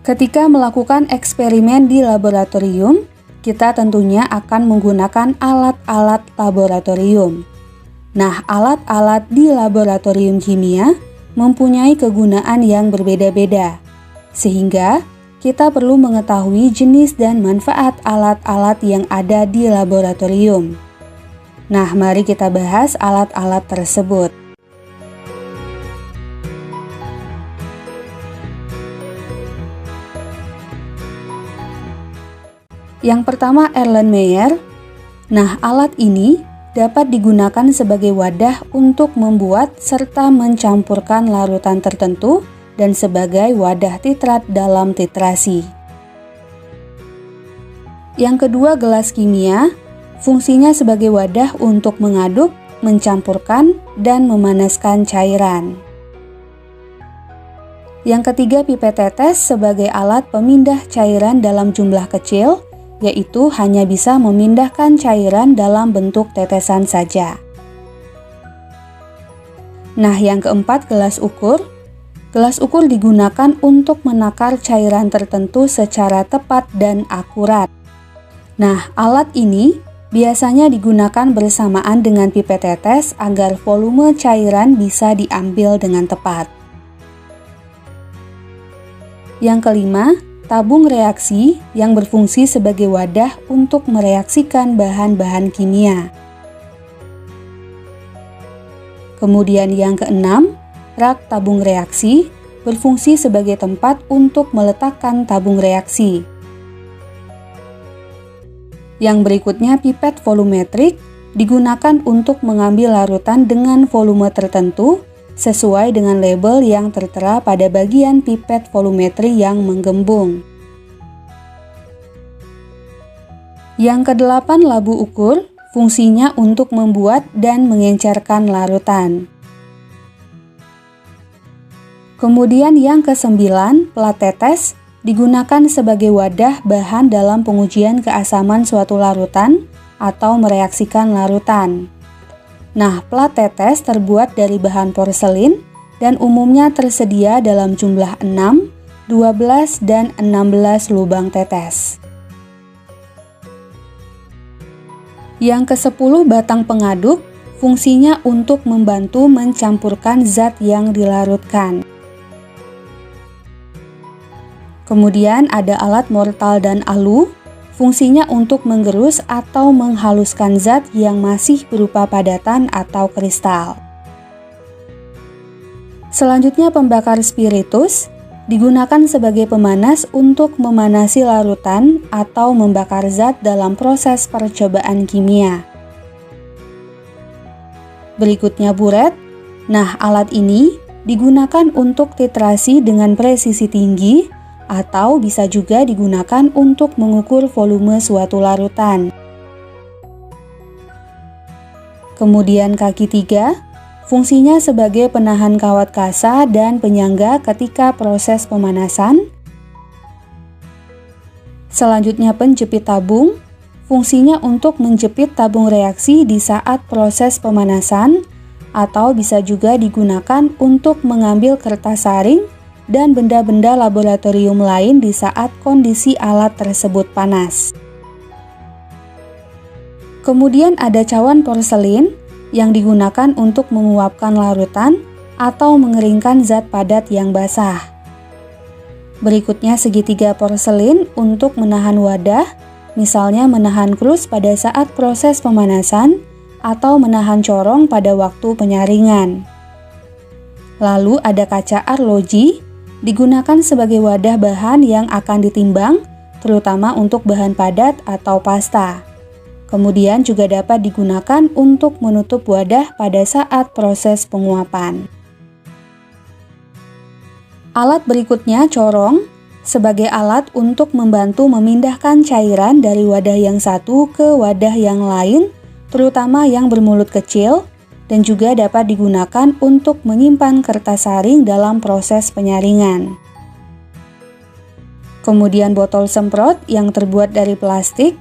Ketika melakukan eksperimen di laboratorium, kita tentunya akan menggunakan alat-alat laboratorium. Nah, alat-alat di laboratorium kimia mempunyai kegunaan yang berbeda-beda, sehingga kita perlu mengetahui jenis dan manfaat alat-alat yang ada di laboratorium. Nah, mari kita bahas alat-alat tersebut. Yang pertama, Erlenmeyer. Nah, alat ini dapat digunakan sebagai wadah untuk membuat serta mencampurkan larutan tertentu dan sebagai wadah titrat dalam titrasi. Yang kedua, gelas kimia. Fungsinya sebagai wadah untuk mengaduk, mencampurkan, dan memanaskan cairan. Yang ketiga, pipet tetes sebagai alat pemindah cairan dalam jumlah kecil, yaitu hanya bisa memindahkan cairan dalam bentuk tetesan saja. Nah, yang keempat, gelas ukur. Gelas ukur digunakan untuk menakar cairan tertentu secara tepat dan akurat. Nah, alat ini biasanya digunakan bersamaan dengan pipet tetes agar volume cairan bisa diambil dengan tepat. Yang kelima, tabung reaksi yang berfungsi sebagai wadah untuk mereaksikan bahan-bahan kimia. Kemudian yang keenam, rak tabung reaksi berfungsi sebagai tempat untuk meletakkan tabung reaksi. Yang berikutnya, pipet volumetrik digunakan untuk mengambil larutan dengan volume tertentu sesuai dengan label yang tertera pada bagian pipet volumetri yang menggembung. Yang kedelapan, labu ukur, fungsinya untuk membuat dan mengencerkan larutan. Kemudian yang kesembilan, plat tetes, digunakan sebagai wadah bahan dalam pengujian keasaman suatu larutan atau mereaksikan larutan. Nah, plat tetes terbuat dari bahan porselin dan umumnya tersedia dalam jumlah 6, 12, dan 16 lubang tetes. Yang ke-10, batang pengaduk, fungsinya untuk membantu mencampurkan zat yang dilarutkan. Kemudian ada alat mortal dan alu, fungsinya untuk menggerus atau menghaluskan zat yang masih berupa padatan atau kristal. Selanjutnya, pembakar spiritus digunakan sebagai pemanas untuk memanasi larutan atau membakar zat dalam proses percobaan kimia. Berikutnya, buret. Nah, alat ini digunakan untuk titrasi dengan presisi tinggi atau bisa juga digunakan untuk mengukur volume suatu larutan. Kemudian kaki 3, fungsinya sebagai penahan kawat kasa dan penyangga ketika proses pemanasan. Selanjutnya, penjepit tabung, fungsinya untuk menjepit tabung reaksi di saat proses pemanasan atau bisa juga digunakan untuk mengambil kertas saring dan benda-benda laboratorium lain di saat kondisi alat tersebut panas. Kemudian ada cawan porselin yang digunakan untuk menguapkan larutan atau mengeringkan zat padat yang basah. Berikutnya, segitiga porselin untuk menahan wadah, misalnya menahan krus pada saat proses pemanasan atau menahan corong pada waktu penyaringan. Lalu ada kaca arloji, digunakan sebagai wadah bahan yang akan ditimbang, terutama untuk bahan padat atau pasta. Kemudian juga dapat digunakan untuk menutup wadah pada saat proses penguapan. Alat berikutnya, corong, sebagai alat untuk membantu memindahkan cairan dari wadah yang satu ke wadah yang lain, terutama yang bermulut kecil, dan juga dapat digunakan untuk menyimpan kertas saring dalam proses penyaringan. Kemudian botol semprot yang terbuat dari plastik,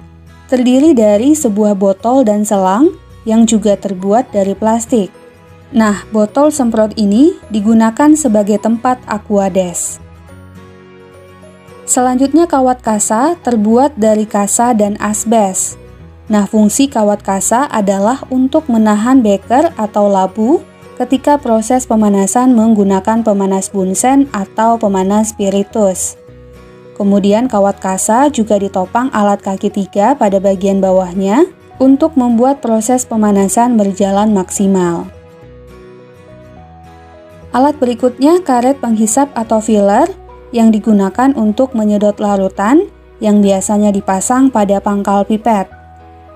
terdiri dari sebuah botol dan selang yang juga terbuat dari plastik. Nah, botol semprot ini digunakan sebagai tempat aquades. Selanjutnya kawat kasa terbuat dari kasa dan asbes. Nah, fungsi kawat kasa adalah untuk menahan beker atau labu ketika proses pemanasan menggunakan pemanas bunsen atau pemanas spiritus. Kemudian kawat kasa juga ditopang alat kaki 3 pada bagian bawahnya untuk membuat proses pemanasan berjalan maksimal. Alat berikutnya karet penghisap atau filler yang digunakan untuk menyedot larutan yang biasanya dipasang pada pangkal pipet.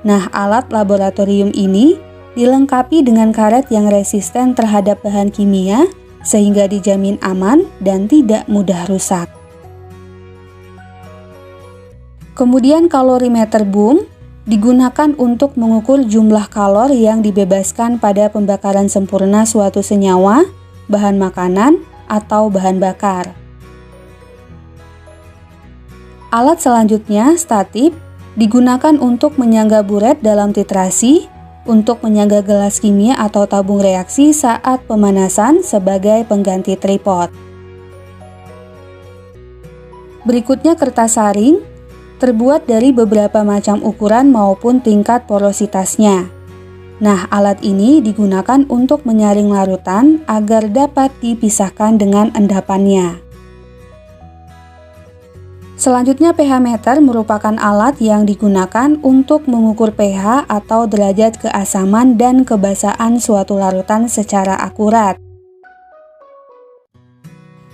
Nah, alat laboratorium ini dilengkapi dengan karet yang resisten terhadap bahan kimia sehingga dijamin aman dan tidak mudah rusak. Kemudian kalorimeter boom digunakan untuk mengukur jumlah kalor yang dibebaskan pada pembakaran sempurna suatu senyawa, bahan makanan, atau bahan bakar. Alat selanjutnya, statip, digunakan untuk menyangga buret dalam titrasi, untuk menyangga gelas kimia atau tabung reaksi saat pemanasan sebagai pengganti tripod. Berikutnya kertas saring, terbuat dari beberapa macam ukuran maupun tingkat porositasnya. Nah, alat ini digunakan untuk menyaring larutan agar dapat dipisahkan dengan endapannya. Selanjutnya pH meter merupakan alat yang digunakan untuk mengukur pH atau derajat keasaman dan kebasahan suatu larutan secara akurat.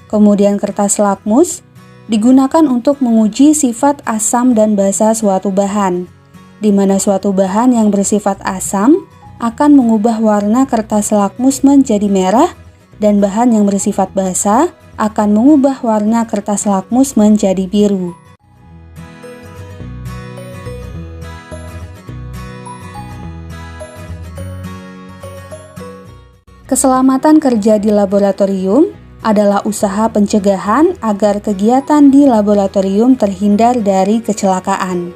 Kemudian kertas lakmus digunakan untuk menguji sifat asam dan basa suatu bahan, di mana suatu bahan yang bersifat asam akan mengubah warna kertas lakmus menjadi merah dan bahan yang bersifat basa akan mengubah warna kertas lakmus menjadi biru. Keselamatan kerja di laboratorium adalah usaha pencegahan agar kegiatan di laboratorium terhindar dari kecelakaan.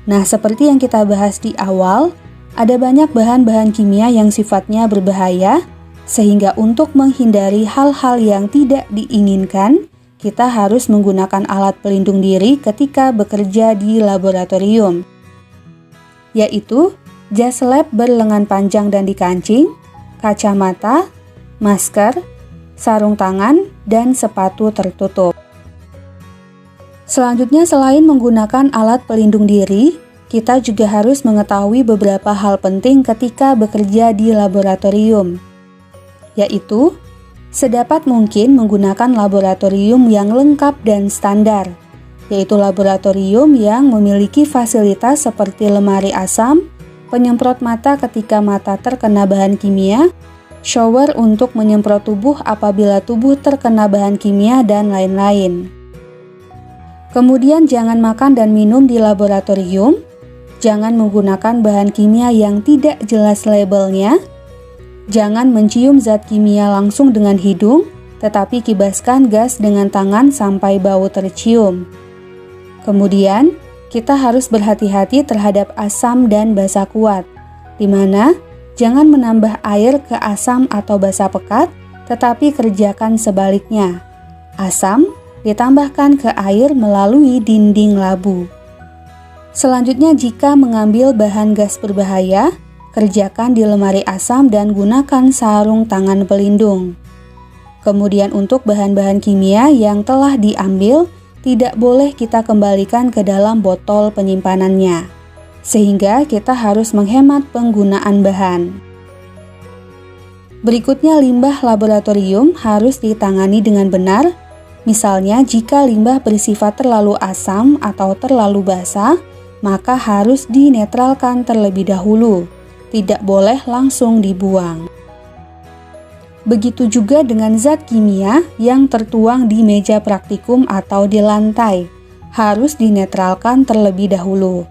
Nah, seperti yang kita bahas di awal, ada banyak bahan-bahan kimia yang sifatnya berbahaya, sehingga untuk menghindari hal-hal yang tidak diinginkan, kita harus menggunakan alat pelindung diri ketika bekerja di laboratorium, yaitu jas lab berlengan panjang dan dikancing, kacamata, masker, sarung tangan, dan sepatu tertutup. Selanjutnya, selain menggunakan alat pelindung diri, kita juga harus mengetahui beberapa hal penting ketika bekerja di laboratorium, yaitu sedapat mungkin menggunakan laboratorium yang lengkap dan standar, yaitu laboratorium yang memiliki fasilitas seperti lemari asam, penyemprot mata ketika mata terkena bahan kimia, shower untuk menyemprot tubuh apabila tubuh terkena bahan kimia, dan lain-lain. Kemudian jangan makan dan minum di laboratorium, jangan menggunakan bahan kimia yang tidak jelas labelnya, jangan mencium zat kimia langsung dengan hidung, tetapi kibaskan gas dengan tangan sampai bau tercium. Kemudian, kita harus berhati-hati terhadap asam dan basa kuat, di mana jangan menambah air ke asam atau basa pekat, tetapi kerjakan sebaliknya. Asam ditambahkan ke air melalui dinding labu. Selanjutnya, jika mengambil bahan gas berbahaya, kerjakan di lemari asam dan gunakan sarung tangan pelindung. Kemudian untuk bahan-bahan kimia yang telah diambil, tidak boleh kita kembalikan ke dalam botol penyimpanannya, sehingga kita harus menghemat penggunaan bahan. Berikutnya, limbah laboratorium harus ditangani dengan benar. Misalnya, jika limbah bersifat terlalu asam atau terlalu basa, maka harus dinetralkan terlebih dahulu. Tidak boleh langsung dibuang. Begitu juga dengan zat kimia yang tertuang di meja praktikum atau di lantai, harus dinetralkan terlebih dahulu.